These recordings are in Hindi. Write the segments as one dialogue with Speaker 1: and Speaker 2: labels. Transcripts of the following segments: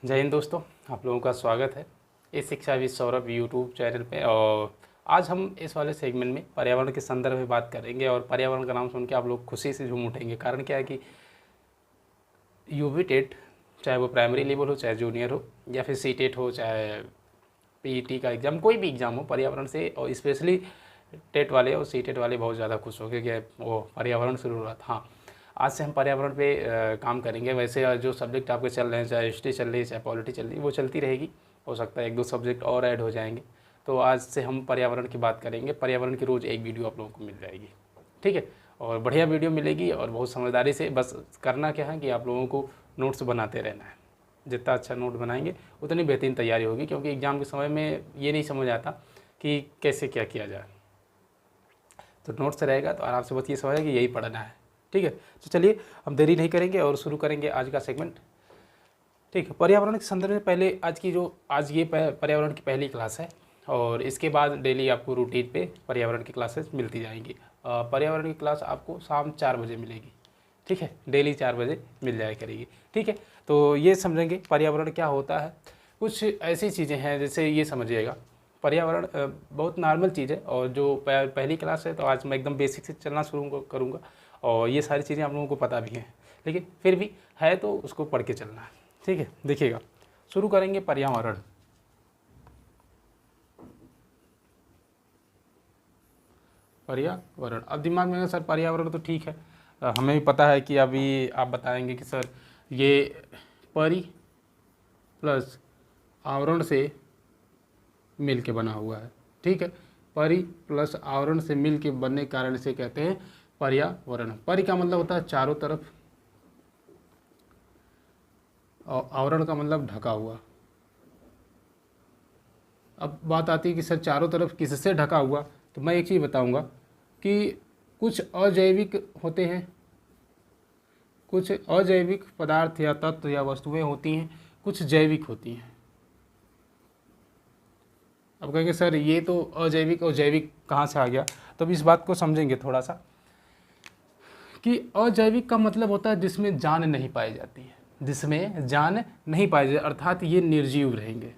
Speaker 1: जय हिंद दोस्तों, आप लोगों का स्वागत है इस शिक्षाविद सौरभ यूट्यूब चैनल पे। और आज हम इस वाले सेगमेंट में पर्यावरण के संदर्भ में बात करेंगे। और पर्यावरण का नाम सुन के आप लोग खुशी से झूम उठेंगे। कारण क्या है कि यूवी टेट, चाहे वो प्राइमरी लेवल हो, चाहे जूनियर हो, या फिर सी टेट हो, चाहे पीईटी का एग्ज़ाम, कोई भी एग्ज़ाम हो, पर्यावरण से और स्पेशली टेट वाले और सी टेट वाले बहुत ज़्यादा खुश हो गए कि वो पर्यावरण शुरू हुआ था। हाँ, आज से हम पर्यावरण पे काम करेंगे। वैसे जो सब्जेक्ट आपके चल रहे हैं, चाहे हिस्ट्री चल रही है, चाहे पॉलिटी चल रही है, वो चलती रहेगी। हो सकता है एक दो सब्जेक्ट और ऐड हो जाएंगे। तो आज से हम पर्यावरण की बात करेंगे। पर्यावरण की रोज़ एक वीडियो आप लोगों को मिल जाएगी, ठीक है। और बढ़िया वीडियो मिलेगी और बहुत समझदारी से। बस करना क्या है कि आप लोगों को नोट्स बनाते रहना है। जितना अच्छा नोट बनाएंगे उतनी बेहतरीन तैयारी होगी, क्योंकि एग्ज़ाम के समय में ये नहीं समझ आता कि कैसे क्या किया जाए। तो नोट्स रहेगा तो आराम से बस ये समझ कि यही पढ़ना है, ठीक है। तो चलिए हम देरी नहीं करेंगे और शुरू करेंगे आज का सेगमेंट, ठीक है। पर्यावरण के संदर्भ में पहले आज ये पर्यावरण की पहली क्लास है। और इसके बाद डेली आपको रूटीन पे पर्यावरण की क्लासेस मिलती जाएंगी। पर्यावरण की क्लास आपको शाम 4 बजे मिलेगी, ठीक है। डेली 4 बजे मिल जाया करेगी, ठीक है। तो ये समझेंगे पर्यावरण क्या होता है। कुछ ऐसी चीज़ें हैं, जैसे ये समझिएगा, पर्यावरण बहुत नॉर्मल चीज़ है। और जो पहली क्लास है तो आज मैं एकदम बेसिक से चलना शुरू करूँगा। और ये सारी चीज़ें आप लोगों को पता भी हैं, लेकिन फिर भी है तो उसको पढ़ के चलना है, ठीक है। देखिएगा, शुरू करेंगे पर्यावरण। पर्यावरण, अब दिमाग में सर पर्यावरण तो ठीक है, हमें भी पता है कि अभी आप बताएंगे कि सर ये परि प्लस आवरण से मिल के बना हुआ है, ठीक है। परि प्लस आवरण से मिल के बनने के कारण इसे कहते हैं पर्यावरण। परि का मतलब होता है चारों तरफ, और आवरण का मतलब ढका हुआ। अब बात आती है कि सर चारों तरफ किससे ढका हुआ, तो मैं एक चीज़ बताऊंगा कि कुछ अजैविक होते हैं, कुछ अजैविक पदार्थ या तत्व या वस्तुएं होती हैं, कुछ जैविक होती हैं। अब कहेंगे सर ये तो अजैविक और जैविक कहाँ से आ गया, तो अब इस बात को समझेंगे थोड़ा सा कि अजैविक का मतलब होता है जिसमें जान नहीं पाई जाती है, जिसमें जान नहीं पाई जाती, अर्थात ये निर्जीव रहेंगे,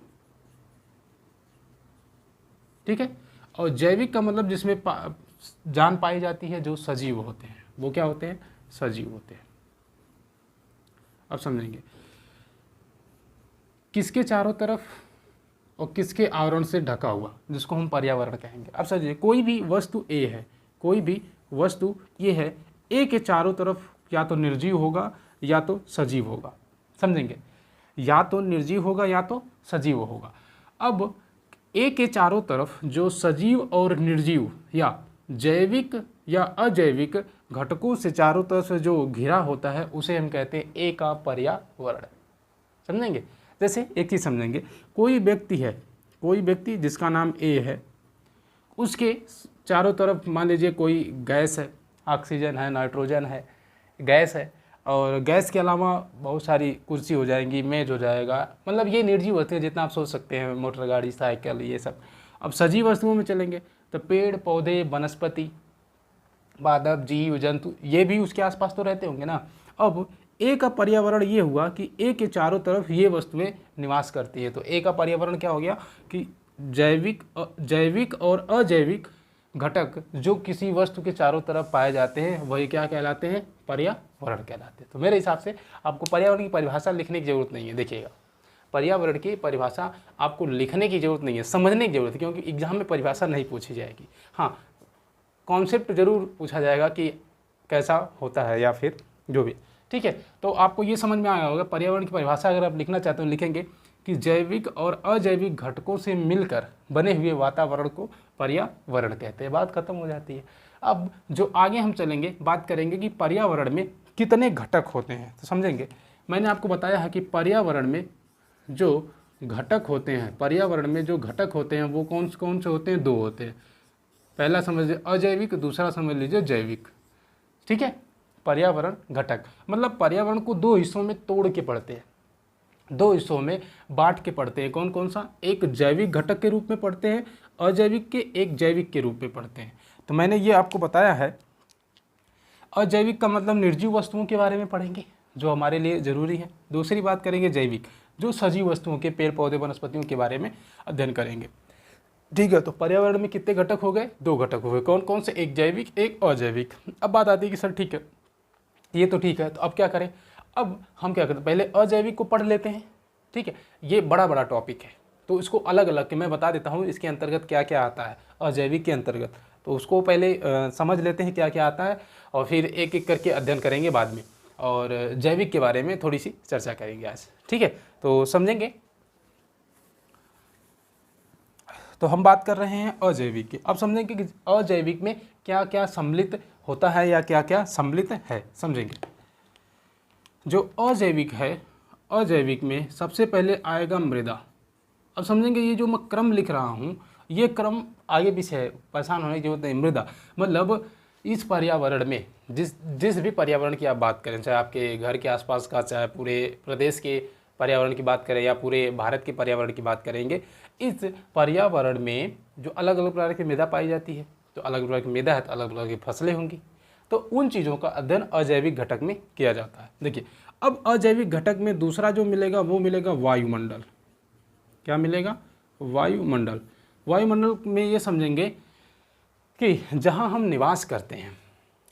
Speaker 1: ठीक है। और जैविक का मतलब जिसमें जान पाई जाती है, जो सजीव होते हैं, वो क्या होते हैं, सजीव होते हैं। अब समझेंगे किसके चारों तरफ और किसके आवरण से ढका हुआ, जिसको हम पर्यावरण कहेंगे। अब समझिए, कोई भी वस्तु ए है, कोई भी वस्तु ये है, ए के चारों तरफ या तो निर्जीव होगा या तो सजीव होगा, समझेंगे, या तो निर्जीव होगा या तो सजीव होगा। अब ए के चारों तरफ जो सजीव और निर्जीव या जैविक या अजैविक घटकों से चारों तरफ से जो घिरा होता है, उसे हम कहते हैं ए का पर्यावरण, समझेंगे। जैसे एक चीज़ समझेंगे, कोई व्यक्ति है, कोई व्यक्ति जिसका नाम ए है, उसके चारों तरफ मान लीजिए कोई गैस है, ऑक्सीजन है, नाइट्रोजन है, गैस है, और गैस के अलावा बहुत सारी कुर्सी हो जाएंगी, मेज हो जाएगा, मतलब ये निर्जीव होते हैं जितना आप सोच सकते हैं, मोटर गाड़ी, साइकिल, ये सब। अब सजीव वस्तुओं में चलेंगे तो पेड़ पौधे, वनस्पति, पादप, जीव जंतु, ये भी उसके आसपास तो रहते होंगे ना। अब ए का पर्यावरण ये हुआ कि ए के चारों तरफ ये वस्तुएं निवास करती है। तो ए का पर्यावरण क्या हो गया कि जैविक और अजैविक घटक जो किसी वस्तु के चारों तरफ पाए जाते हैं, वही क्या कहलाते हैं, पर्यावरण कहलाते हैं। तो मेरे हिसाब से आपको पर्यावरण की परिभाषा लिखने की जरूरत नहीं है। देखिएगा, पर्यावरण की परिभाषा आपको लिखने की जरूरत नहीं है, समझने की जरूरत है, क्योंकि एग्जाम में परिभाषा नहीं पूछी जाएगी। हाँ, कॉन्सेप्ट जरूर पूछा जाएगा कि कैसा होता है या फिर जो भी, ठीक है। तो आपको ये समझ में आया होगा, पर्यावरण की परिभाषा अगर आप लिखना चाहते हो लिखेंगे कि जैविक और अजैविक घटकों से मिलकर बने हुए वातावरण को पर्यावरण कहते हैं। बात खत्म हो जाती है। अब जो आगे हम चलेंगे, बात करेंगे कि पर्यावरण में कितने घटक होते हैं। तो समझेंगे, मैंने आपको बताया है कि पर्यावरण में जो घटक होते हैं, पर्यावरण में जो घटक होते हैं वो कौन से होते हैं, 2 होते हैं। पहला समझ लीजिए अजैविक, दूसरा समझ लीजिए जैविक, ठीक है। पर्यावरण घटक मतलब पर्यावरण को 2 हिस्सों में तोड़ के पढ़ते हैं, 2 हिस्सों में बांट के पढ़ते हैं। कौन कौन सा, एक जैविक घटक के रूप में पढ़ते हैं, अजैविक के एक जैविक के रूप में पढ़ते हैं। तो मैंने ये आपको बताया है। अजैविक का मतलब निर्जीव वस्तुओं के बारे में पढ़ेंगे जो हमारे लिए ज़रूरी है। दूसरी बात करेंगे जैविक, जो सजीव वस्तुओं के, पेड़ पौधे, वनस्पतियों के बारे में अध्ययन करेंगे। ठीक है, तो पर्यावरण में कितने घटक हो गए? 2 घटक हो गए। कौन कौन से? एक जैविक, एक अजैविक। अब बात आती है कि सर ठीक है, ये तो ठीक है, तो अब क्या करें? अब हम क्या करते हैं, पहले अजैविक को पढ़ लेते हैं। ठीक है, ये बड़ा टॉपिक है, तो इसको अलग अलग के मैं बता देता हूँ इसके अंतर्गत क्या क्या आता है अजैविक के अंतर्गत। तो उसको पहले समझ लेते हैं क्या क्या आता है, और फिर एक एक करके अध्ययन करेंगे बाद में, और जैविक के बारे में थोड़ी सी चर्चा करेंगे आज। ठीक है, तो समझेंगे। तो हम बात कर रहे हैं अजैविक की। अब समझेंगे कि अजैविक में क्या क्या सम्मिलित होता है या क्या क्या सम्मिलित है, समझेंगे। जो अजैविक है, अजैविक में सबसे पहले आएगा मृदा। अब समझेंगे, ये जो मैं क्रम लिख रहा हूँ, ये क्रम आगे पीछे है, परेशान होने की जरूरत नहीं। मृदा मतलब इस पर्यावरण में जिस भी पर्यावरण की आप बात करें, चाहे आपके घर के आसपास का, चाहे पूरे प्रदेश के पर्यावरण की बात करें या पूरे भारत के पर्यावरण की बात करेंगे, इस पर्यावरण में जो अलग अलग प्रकार की मृदा पाई जाती है, तो अलग प्रकार की मृदा है तो अलग प्रकार की फसलें होंगी, तो उन चीज़ों का अध्ययन अजैविक घटक में किया जाता है। देखिए, अब अजैविक घटक में दूसरा जो मिलेगा वो मिलेगा वायुमंडल। क्या मिलेगा? वायुमंडल। वायुमंडल में ये समझेंगे कि जहाँ हम निवास करते हैं,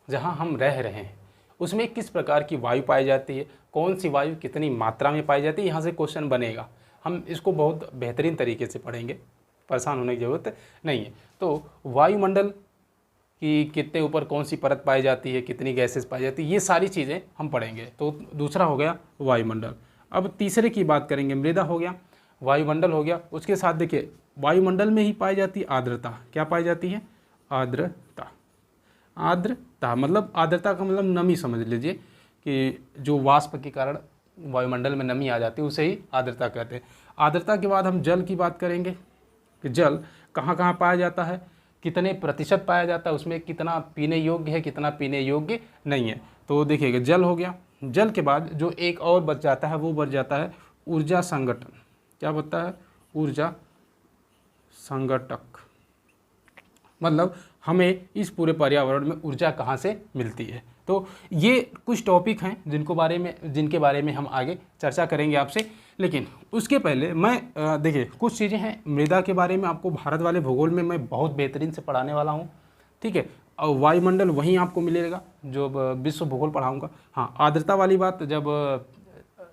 Speaker 1: जहाँ हम रह रहे हैं, उसमें किस प्रकार की वायु पाई जाती है, कौन सी वायु कितनी मात्रा में पाई जाती है, यहाँ से क्वेश्चन बनेगा। हम इसको बहुत बेहतरीन तरीके से पढ़ेंगे, परेशान होने की ज़रूरत नहीं है। तो वायुमंडल कि कितने ऊपर कौन सी परत पाई जाती है, कितनी गैसेस पाई जाती है, ये सारी चीज़ें हम पढ़ेंगे। तो दूसरा हो गया वायुमंडल। अब तीसरे की बात करेंगे, मृदा हो गया, वायुमंडल हो गया, उसके साथ देखिए वायुमंडल में ही पाई जाती है आर्द्रता। क्या पाई जाती है? आर्द्रता। आर्द्रता मतलब आर्द्रता का मतलब नमी, समझ लीजिए कि जो वाष्प के कारण वायुमंडल में नमी आ जाती है उसे ही आर्द्रता कहते हैं। आर्द्रता के बाद हम जल की बात करेंगे कि जल कहाँ कहाँ पाया जाता है, कितने प्रतिशत पाया जाता है, उसमें कितना पीने योग्य है, कितना पीने योग्य नहीं है। तो देखिएगा, जल हो गया। जल के बाद जो एक और बच जाता है वो बच जाता है ऊर्जा संगठन। क्या बचता है? ऊर्जा संगठक। मतलब हमें इस पूरे पर्यावरण में ऊर्जा कहाँ से मिलती है। तो ये कुछ टॉपिक हैं जिनके बारे में हम आगे चर्चा करेंगे आपसे। लेकिन उसके पहले मैं देखिए, कुछ चीज़ें हैं मृदा के बारे में, आपको भारत वाले भूगोल में मैं बहुत बेहतरीन से पढ़ाने वाला हूँ। ठीक है, और वायुमंडल वहीं आपको मिलेगा जो विश्व भूगोल पढ़ाऊँगा। हाँ, आर्द्रता वाली बात जब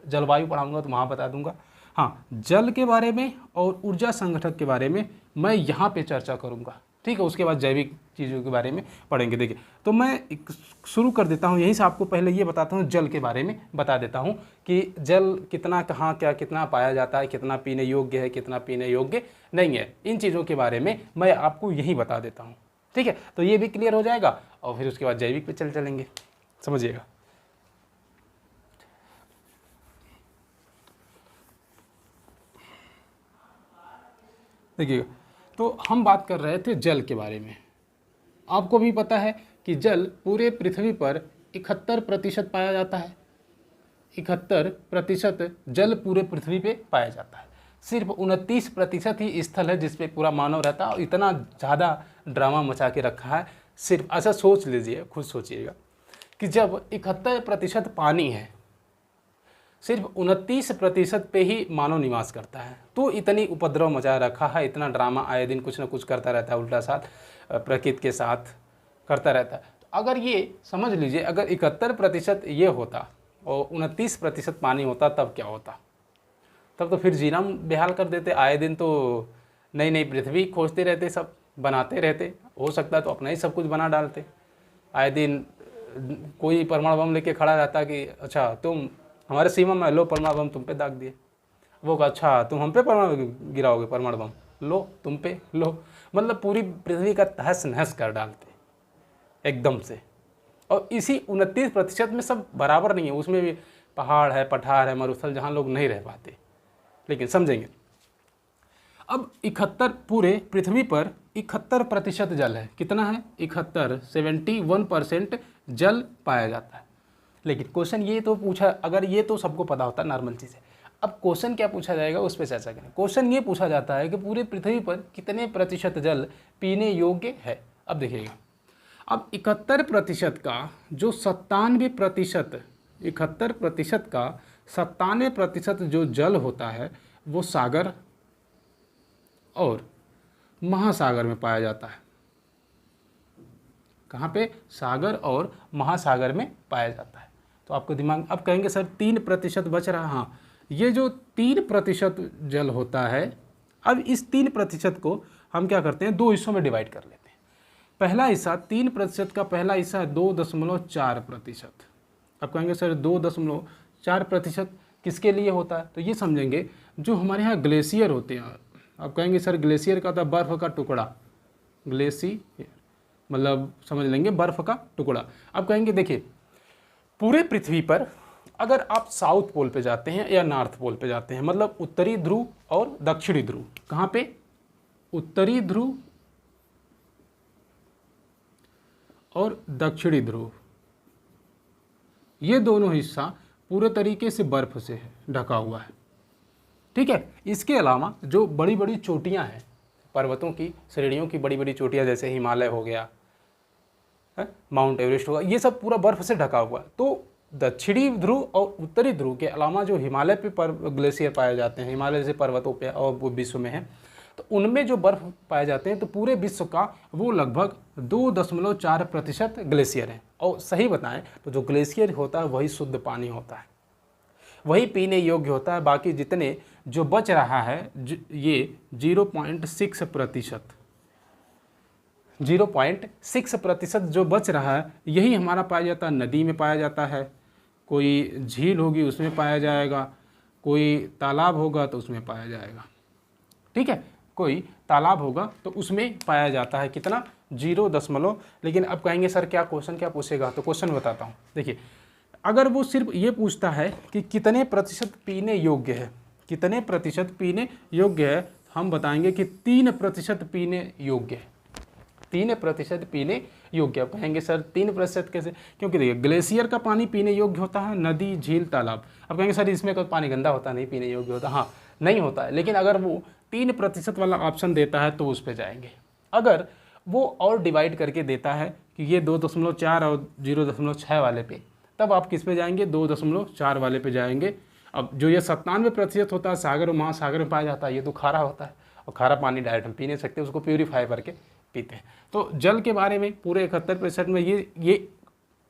Speaker 1: जलवायु पढ़ाऊँगा तो वहाँ बता दूँगा। हाँ, जल के बारे में और ऊर्जा संगठक के बारे में मैं यहाँ पे चर्चा करूँगा। ठीक है, उसके बाद जैविक चीज़ों के बारे में पढ़ेंगे। देखिए, तो मैं शुरू कर देता हूँ यहीं से। आपको पहले ये बताता हूँ, जल के बारे में बता देता हूँ कि जल कितना, कहाँ, क्या, कितना पाया जाता है, कितना पीने योग्य है, कितना पीने योग्य नहीं है। इन चीज़ों के बारे में मैं आपको यहीं बता देता हूँ। ठीक है, तो ये भी क्लियर हो जाएगा, और फिर उसके बाद जैविक पे चलेंगे, समझिएगा। देखिएगा, तो हम बात कर रहे थे जल के बारे में। आपको भी पता है कि जल पूरे पृथ्वी पर 71% पाया जाता है। 71% जल पूरे पृथ्वी पे पाया जाता है। सिर्फ 29% ही स्थल है जिस पे पूरा मानव रहता है, और इतना ज़्यादा ड्रामा मचा के रखा है सिर्फ। ऐसा सोच लीजिए, खुद सोचिएगा कि जब 71% पानी है, सिर्फ 29% पे ही मानव निवास करता है, तो इतनी उपद्रव मचा रखा है, इतना ड्रामा आए दिन कुछ ना कुछ करता रहता है, उल्टा साथ प्रकृति के साथ करता रहता है। तो अगर ये समझ लीजिए, अगर 71% ये होता और 29% पानी होता, तब क्या होता? तब तो फिर जीना बेहाल कर देते। आए दिन तो नई नई पृथ्वी खोजते रहते, सब बनाते रहते। हो सकता है तो अपना ही सब कुछ बना डालते। आए दिन कोई परमाणु बम लेके खड़ा रहता कि अच्छा तुम हमारे सीमा में, लो परमाणु बम तुम पे दाग दिए। वो कहा अच्छा तुम हम पे परमाणु गिराओगे, परमाणु बम लो तुम पे, लो। मतलब पूरी पृथ्वी का तहस नहस कर डालते एकदम से। और इसी 29% में सब बराबर नहीं है, उसमें भी पहाड़ है, पठार है, मरुस्थल जहाँ लोग नहीं रह पाते। लेकिन समझेंगे, अब 71 पूरे पृथ्वी पर 71% जल है। कितना है? 71, 71% जल पाया जाता है। लेकिन क्वेश्चन ये तो पूछा, अगर ये तो सबको पता होता, नॉर्मल चीज़ है। अब क्वेश्चन क्या पूछा जाएगा उस पर चर्चा करें। क्वेश्चन ये पूछा जाता है कि पूरे पृथ्वी पर कितने प्रतिशत जल पीने योग्य है। अब देखिएगा, अब 71% का जो 97%, 71% का 97% जो जल होता है वो सागर और महासागर में पाया जाता है। कहाँ पे? सागर और महासागर में पाया जाता है। तो आपको दिमाग, अब कहेंगे सर 3% बच रहा। हाँ, ये जो 3% जल होता है, अब इस 3% को हम क्या करते हैं, 2 हिस्सों में डिवाइड कर लेते हैं। पहला हिस्सा 3% का पहला हिस्सा है 2.4%। अब कहेंगे सर 2.4% किसके लिए होता है? तो ये समझेंगे जो हमारे यहाँ ग्लेशियर होते हैं। अब कहेंगे सर ग्लेशियर का था बर्फ़ का टुकड़ा, ग्लेशियर मतलब समझ लेंगे बर्फ़ का टुकड़ा। अब कहेंगे देखिए, पूरे पृथ्वी पर अगर आप साउथ पोल पे जाते हैं या नॉर्थ पोल पे जाते हैं, मतलब उत्तरी ध्रुव और दक्षिणी ध्रुव, कहाँ पे? उत्तरी ध्रुव और दक्षिणी ध्रुव, ये दोनों हिस्सा पूरे तरीके से बर्फ से ढका हुआ है। ठीक है, इसके अलावा जो बड़ी बड़ी चोटियां हैं, पर्वतों की श्रेणियों की बड़ी बड़ी चोटियां, जैसे हिमालय हो गया, माउंट एवरेस्ट होगा, ये सब पूरा बर्फ से ढका हुआ है। तो दक्षिणी ध्रुव और उत्तरी ध्रुव के अलावा जो हिमालय पे ग्लेशियर पाए जाते हैं, हिमालय जैसे पर्वतों पे और वो विश्व में है, तो उनमें जो बर्फ पाए जाते हैं, तो पूरे विश्व का वो लगभग 2.4% ग्लेशियर है। और सही बताएं तो जो ग्लेशियर होता है वही शुद्ध पानी होता है, वही पीने योग्य होता है। बाकी जितने जो बच रहा है ये 0.6%, 0.6% जो बच रहा है, यही हमारा पाया जाता है नदी में पाया जाता है, कोई झील होगी उसमें पाया जाएगा, कोई तालाब होगा तो उसमें पाया जाएगा। ठीक है, कोई तालाब होगा तो उसमें पाया जाता है। कितना? 0 लेकिन अब कहेंगे सर क्या क्वेश्चन क्या पूछेगा, तो क्वेश्चन बताता हूँ। देखिए, अगर वो सिर्फ ये पूछता है कि कितने प्रतिशत पीने योग्य है, कितने प्रतिशत पीने योग्य है, हम बताएंगे कि 3% पीने योग्य है, 3% पीने योग्य। अब कहेंगे सर 3% कैसे? क्योंकि देखिए ग्लेशियर का पानी पीने योग्य होता है, नदी, झील, तालाब। अब कहेंगे सर इसमें कोई पानी गंदा होता नहीं, पीने योग्य होता? हाँ, नहीं होता है। लेकिन अगर वो 3% वाला ऑप्शन देता है तो उस पर जाएंगे। अगर वो और डिवाइड करके देता है कि ये 2.4 और 0.6 वाले पे, तब आप किस पे जाएंगे? 2.4 वाले पे जाएंगे। अब जो ये 97% होता है सागर और महासागर में पाया जाता है, ये तो खारा होता है, और खारा पानी डायरेक्ट हम पी नहीं सकते, उसको प्यूरीफाई करके पीते हैं। तो जल के बारे में पूरे 71% में ये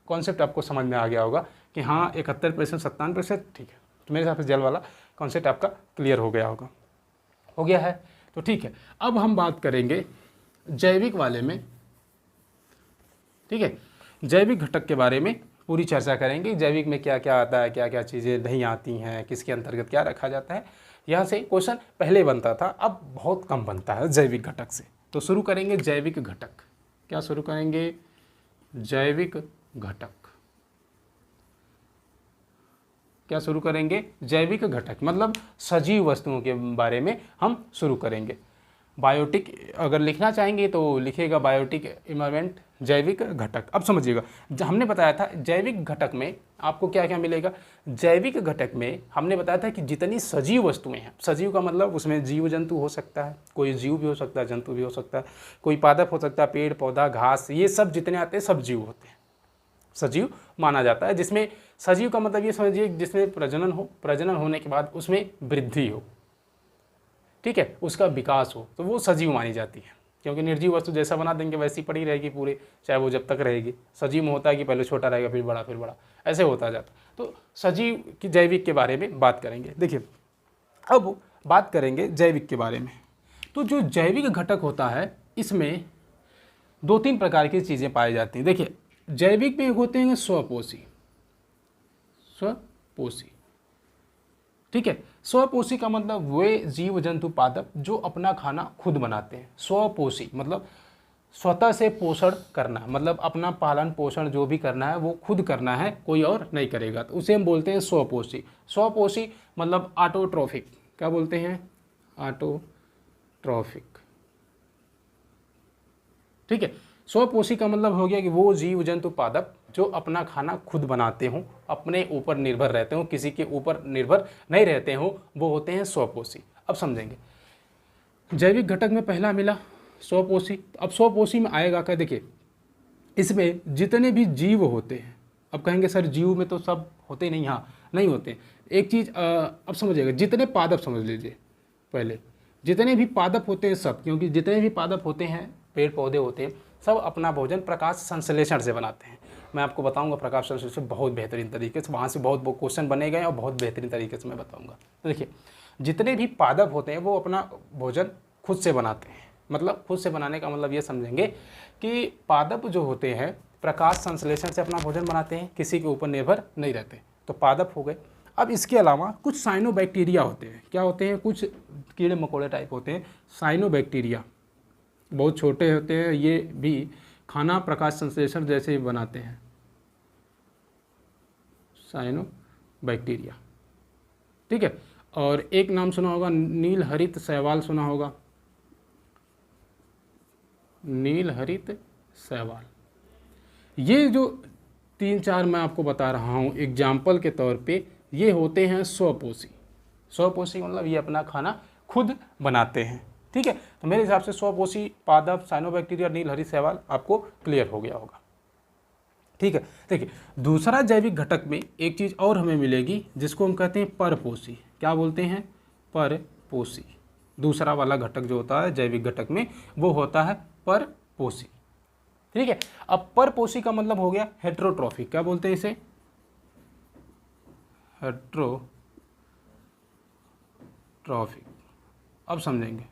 Speaker 1: कॉन्सेप्ट आपको समझ में आ गया होगा कि हाँ 71%, 97%, ठीक है। तो मेरे हिसाब से जल वाला कॉन्सेप्ट आपका क्लियर हो गया होगा, हो गया है। तो ठीक है, अब हम बात करेंगे जैविक वाले में। ठीक है, जैविक घटक के बारे में पूरी चर्चा करेंगे। जैविक में क्या क्या आता है, क्या क्या चीज़ें नहीं आती हैं, किसके अंतर्गत क्या रखा जाता है। यहाँ से क्वेश्चन पहले बनता था, अब बहुत कम बनता है जैविक घटक से। तो शुरू करेंगे जैविक घटक। क्या शुरू करेंगे? जैविक घटक। क्या शुरू करेंगे? जैविक घटक, मतलब सजीव वस्तुओं के बारे में हम शुरू करेंगे। बायोटिक अगर लिखना चाहेंगे तो लिखेगा बायोटिक इन्वायरमेंट, जैविक घटक। अब समझिएगा, हमने बताया था जैविक घटक में आपको क्या क्या मिलेगा। जैविक घटक में हमने बताया था कि जितनी सजीव वस्तुएं हैं, सजीव का मतलब उसमें जीव जंतु हो सकता है, कोई जीव भी हो सकता है, जंतु भी हो सकता है, कोई पादप हो सकता है, पेड़ पौधा घास, ये सब जितने आते हैं सब जीव होते हैं, सजीव माना जाता है। जिसमें सजीव का मतलब ये समझिए जिसमें प्रजनन हो, प्रजनन होने के बाद उसमें वृद्धि हो, ठीक है, उसका विकास हो, तो वो सजीव मानी जाती है। क्योंकि निर्जीव वस्तु जैसा बना देंगे वैसी पड़ी रहेगी पूरे, चाहे वो जब तक रहेगी। सजीव में होता है कि पहले छोटा रहेगा फिर बड़ा, ऐसे होता जाता। तो सजीव की जैविक के बारे में बात करेंगे। देखिए, अब बात करेंगे जैविक के बारे में। तो जो जैविक घटक होता है इसमें 2-3 प्रकार की चीज़ें पाई जाती हैं। देखिए, जैविक में होते हैं स्वपोषी, स्वपोषी, ठीक है। स्वपोषी का मतलब वे जीव जंतु पादप जो अपना खाना खुद बनाते हैं। स्वपोषी मतलब स्वतः से पोषण करना, मतलब अपना पालन पोषण जो भी करना है वो खुद करना है, कोई और नहीं करेगा, तो उसे हम बोलते हैं स्वपोषी। स्वपोषी मतलब ऑटोट्रॉफिक। क्या बोलते हैं? ऑटोट्रॉफिक, ठीक है। स्वपोषी का मतलब हो गया कि वो जीव जंतु पादप जो अपना खाना खुद बनाते हों, अपने ऊपर निर्भर रहते हों, किसी के ऊपर निर्भर नहीं रहते हों, वो होते हैं स्वपोषी। अब समझेंगे, जैविक घटक में पहला मिला स्वपोषी। अब स्वपोषी में आएगा क्या? देखिए, इसमें जितने भी जीव होते हैं, अब कहेंगे सर जीव में तो सब होते नहीं, हाँ नहीं होते। एक चीज़ अब समझिएगा, जितने पादप समझ लीजिए पहले, जितने भी पादप होते हैं सब, क्योंकि जितने भी पादप होते हैं, पेड़ पौधे होते हैं, सब अपना भोजन प्रकाश संश्लेषण से बनाते हैं। मैं आपको बताऊंगा प्रकाश संश्लेषण बहुत बेहतरीन तरीके से, वहाँ से बहुत क्वेश्चन बने गए और बहुत बेहतरीन तरीके से मैं बताऊंगा। तो देखिए, जितने भी पादप होते हैं वो अपना भोजन खुद से बनाते हैं। मतलब खुद से बनाने का मतलब ये समझेंगे कि पादप जो होते हैं प्रकाश संश्लेषण से अपना भोजन बनाते हैं, किसी के ऊपर निर्भर नहीं रहते, तो पादप हो गए। अब इसके अलावा कुछ साइनोबैक्टीरिया होते हैं। क्या होते हैं? कुछ कीड़े मकोड़े टाइप होते हैं, साइनोबैक्टीरिया, बहुत छोटे होते हैं, ये भी खाना प्रकाश संश्लेषण जैसे ही बनाते हैं, साइनोबैक्टीरिया, ठीक है। और एक नाम सुना होगा नील हरित शैवाल, सुना होगा नील हरित शैवाल। ये जो 3-4 मैं आपको बता रहा हूँ एग्जाम्पल के तौर पे, ये होते हैं स्वपोषी। स्वपोषी मतलब ये अपना खाना खुद बनाते हैं, ठीक है। तो मेरे हिसाब से स्वपोषी पादप, साइनोबैक्टीरिया, नील हरित शैवाल आपको क्लियर हो गया होगा, ठीक है। देखिए, दूसरा जैविक घटक में एक चीज़ और हमें मिलेगी जिसको हम कहते हैं परपोषी। क्या बोलते हैं? परपोषी। दूसरा वाला घटक जो होता है जैविक घटक में वो होता है परपोषी, ठीक है। अब परपोषी का मतलब हो गया हेट्रोट्रॉफिक। क्या बोलते हैं इसे? हेट्रोट्रॉफिक। अब समझेंगे,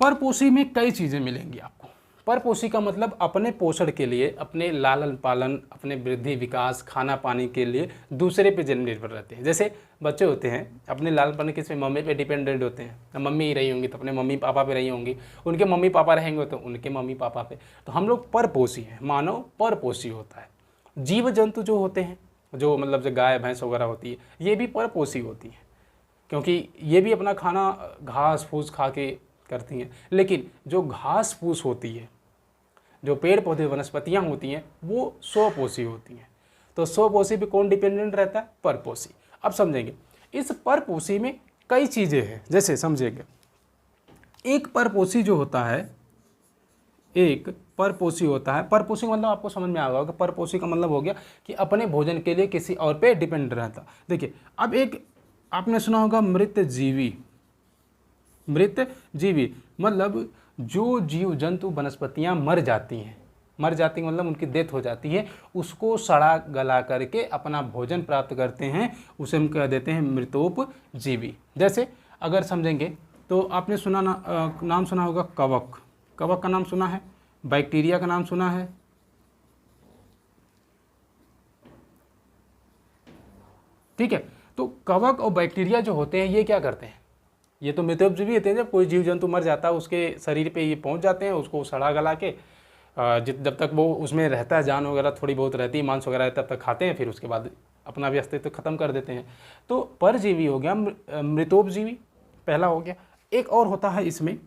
Speaker 1: परपोषी में कई चीज़ें मिलेंगी आपको। परपोषी का मतलब अपने पोषण के लिए, अपने लालन पालन, अपने वृद्धि विकास, खाना पानी के लिए दूसरे पे निर्भर रहते हैं। जैसे बच्चे होते हैं अपने लालन पालन किस पे? मम्मी पे डिपेंडेंट होते हैं। मम्मी ही रही होंगी तो अपने मम्मी पापा पे रही होंगी, उनके मम्मी पापा रहेंगे तो उनके मम्मी पापा पे। तो हम लोग परपोषी हैं, मानव परपोषी होता है। जीव जंतु जो होते हैं, जो मतलब जो गाय भैंस वगैरह होती है, ये भी परपोषी होती है, क्योंकि ये भी अपना खाना घास फूस खा के करती हैं। लेकिन जो घास फूस होती है, जो पेड़ पौधे वनस्पतियां होती हैं, वो स्वपोषी होती हैं। तो स्वपोषी पे कौन डिपेंडेंट रहता है? परपोषी। अब समझेंगे, इस परपोषी में कई चीज़ें हैं। जैसे समझेंगे, एक परपोषी जो होता है, एक परपोषी होता है। परपोषी मतलब आपको समझ में आ गया होगा, परपोषी का मतलब हो गया कि अपने भोजन के लिए किसी और पे डिपेंड रहता। देखिए, अब एक आपने सुना होगा मृत जीवी। मृत जीवी मतलब जो जीव जंतु वनस्पतियां मर जाती हैं, मर जाती मतलब उनकी डेथ हो जाती है, उसको सड़ा गला करके अपना भोजन प्राप्त करते हैं, उसे हम कह देते हैं मृतोपजीवी। जैसे अगर समझेंगे तो आपने सुना नाम सुना होगा कवक। कवक का नाम सुना है, बैक्टीरिया का नाम सुना है, ठीक है। तो कवक और बैक्टीरिया जो होते हैं ये क्या करते हैं? ये तो मृतोपजीवी होते हैं। जब कोई जीव जंतु मर जाता है उसके शरीर पे ये पहुंच जाते हैं, उसको सड़ा गला के जब तक वो उसमें रहता है, जान वगैरह थोड़ी बहुत रहती है, मांस वगैरह तब तक खाते हैं, फिर उसके बाद अपना भी अस्तित्व खत्म कर देते हैं। तो परजीवी हो गया, मृतोपजीवी पहला हो गया। एक और होता है इसमें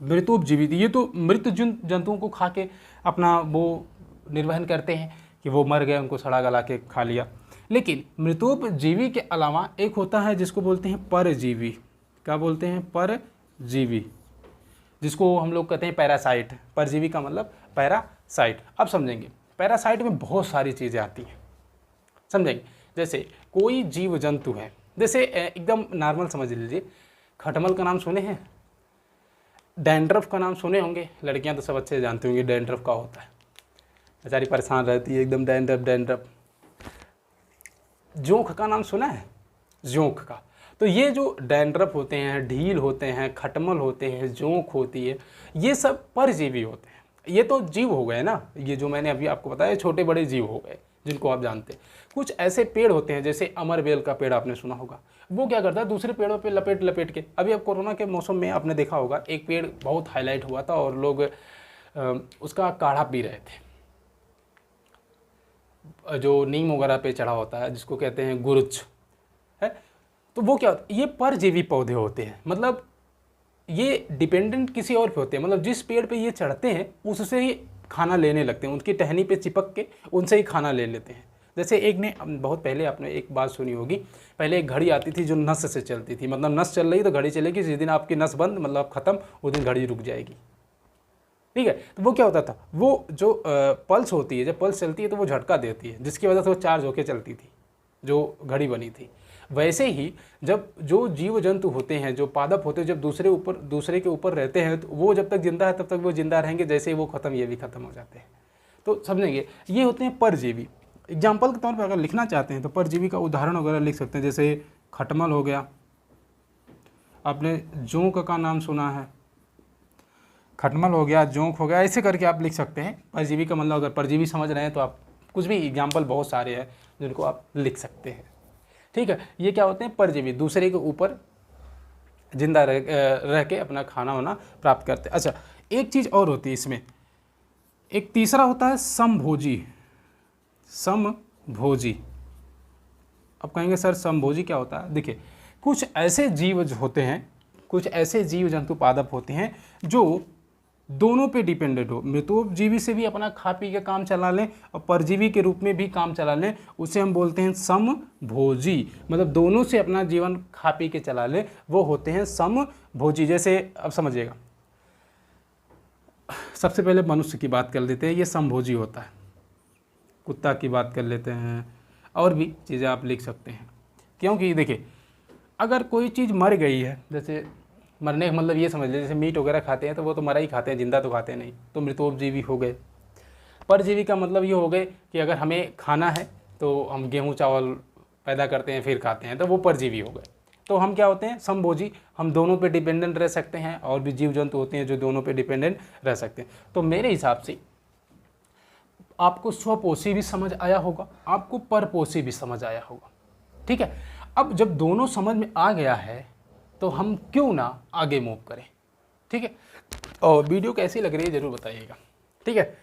Speaker 1: मृतोपजीवी। ये तो मृत जंतुओं को खा के अपना वो निर्वहन करते हैं कि वो मर गए, उनको सड़ा गला के खा लिया। लेकिन मृतोपजीवी के अलावा एक होता है जिसको बोलते हैं परजीवी। क्या बोलते हैं? परजीवी, जिसको हम लोग कहते हैं पैरासाइट। परजीवी का मतलब पैरासाइट। अब समझेंगे, पैरासाइट में बहुत सारी चीज़ें आती हैं, समझेंगे। जैसे कोई जीव जंतु है, जैसे एकदम नॉर्मल समझ लीजिए, खटमल का नाम सुने हैं, डैंड्रफ का नाम सुने होंगे, लड़कियां तो सब अच्छे से जानती होंगी डैंड्रफ का होता है, बेचारी परेशान रहती है एकदम, डैंड्रफ डैंड्रफ। जोंक का नाम सुना है? जोंक का। तो ये जो डैंड्रफ होते हैं, ढील होते हैं, खटमल होते हैं, जोंक होती है, ये सब परजीवी होते हैं। ये तो जीव हो गए ना, ये जो मैंने अभी आपको बताया छोटे बड़े जीव हो गए जिनको आप जानते हैं। कुछ ऐसे पेड़ होते हैं, जैसे अमरबेल का पेड़ आपने सुना होगा, वो क्या करता है दूसरे पेड़ों पे लपेट लपेट के। अभी अब कोरोना के मौसम में आपने देखा होगा एक पेड़ बहुत हाईलाइट हुआ था और लोग उसका काढ़ा पी रहे थे, जो नीम वगैरह पे चढ़ा होता है, जिसको कहते हैं गुरुच है। तो वो क्या होता है? ये परजीवी पौधे होते हैं, मतलब ये डिपेंडेंट किसी और पे होते हैं, मतलब जिस पेड़ पे ये चढ़ते हैं उससे ही खाना लेने लगते हैं, उनकी टहनी पे चिपक के उनसे ही खाना ले लेते हैं। जैसे एक ने बहुत पहले आपने एक बात सुनी होगी, पहले एक घड़ी आती थी जो नस से चलती थी, मतलब नस चल रही तो घड़ी चलेगी, जिस दिन आपकी नस बंद मतलब ख़त्म, उस दिन घड़ी रुक जाएगी। ठीक है। तो वो क्या होता था, वो जो पल्स होती है, जब पल्स चलती है तो वो झटका देती है, जिसकी वजह से वो चार्ज होकर चलती थी, जो घड़ी बनी थी। वैसे ही जब जो जीव जंतु होते हैं, जो पादप होते हैं, जब दूसरे के ऊपर रहते हैं, तो वो जब तक जिंदा है तब तक वो जिंदा रहेंगे, जैसे ही वो खत्म ये भी खत्म हो जाते हैं। तो समझेंगे, ये होते हैं परजीवी। एग्जाम्पल के तौर पर अगर लिखना चाहते हैं तो परजीवी का उदाहरण वगैरह लिख सकते हैं, जैसे खटमल हो गया, आपने जोंक का नाम सुना है, खटमल हो गया, जोंक हो गया, ऐसे करके आप लिख सकते हैं। परजीवी का मतलब, अगर परजीवी समझ रहे हैं तो आप कुछ भी एग्जाम्पल बहुत सारे हैं जिनको आप लिख सकते हैं। ठीक है, ये क्या होते हैं, परजीवी, दूसरे के ऊपर जिंदा रह के अपना खाना वाना प्राप्त करते हैं। अच्छा, एक चीज़ और होती है इसमें, एक तीसरा होता है समभोजी। समभोजी, अब कहेंगे सर समभोजी क्या होता है? देखिए, कुछ ऐसे जीव होते हैं, कुछ ऐसे जीव जंतु पादप होते हैं जो दोनों पे डिपेंडेंट हो, मृतोपजीवी से भी अपना खा पी के काम चला लें और परजीवी के रूप में भी काम चला लें, उसे हम बोलते हैं समभोजी। मतलब दोनों से अपना जीवन खा पी के चला लें, वो होते हैं समभोजी। जैसे अब समझिएगा, सबसे पहले मनुष्य की बात कर लेते हैं, ये समभोजी होता है। कुत्ता की बात कर लेते हैं, और भी चीज़ें आप लिख सकते हैं। क्योंकि देखिए, अगर कोई चीज़ मर गई है, जैसे मरने का मतलब ये समझ लीजिए, जैसे मीट वगैरह खाते हैं तो वो तो मरा ही खाते हैं, जिंदा तो खाते नहीं, तो मृतोपजीवी हो गए। परजीवी का मतलब ये हो गए कि अगर हमें खाना है तो हम गेहूँ चावल पैदा करते हैं फिर खाते हैं, तो वो परजीवी हो गए। तो हम क्या होते हैं, समभोजी, हम दोनों पे डिपेंडेंट रह सकते हैं, और भी जीव जंतु होते हैं जो दोनों पे डिपेंडेंट रह सकते हैं। तो मेरे हिसाब से आपको स्वपोषी भी समझ आया होगा, आपको परपोषी भी समझ आया होगा। ठीक है, अब जब दोनों समझ में आ गया है तो हम क्यों ना आगे मूव करें। ठीक है, और वीडियो कैसी लग रही है ज़रूर बताइएगा। ठीक है,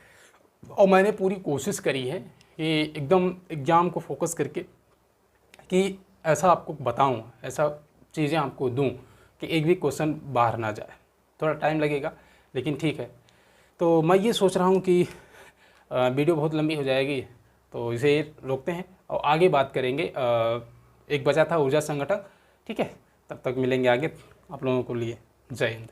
Speaker 1: और मैंने पूरी कोशिश करी है कि एकदम एग्ज़ाम को फोकस करके कि ऐसा आपको बताऊं, ऐसा चीज़ें आपको दूं कि एक भी क्वेश्चन बाहर ना जाए। थोड़ा टाइम लगेगा लेकिन ठीक है। तो मैं ये सोच रहा हूं कि वीडियो बहुत लंबी हो जाएगी, तो इसे रोकते हैं और आगे बात करेंगे। एक बचा था ऊर्जा संगठक। ठीक है, तब तक मिलेंगे आगे आप लोगों को लिए। जय हिंद।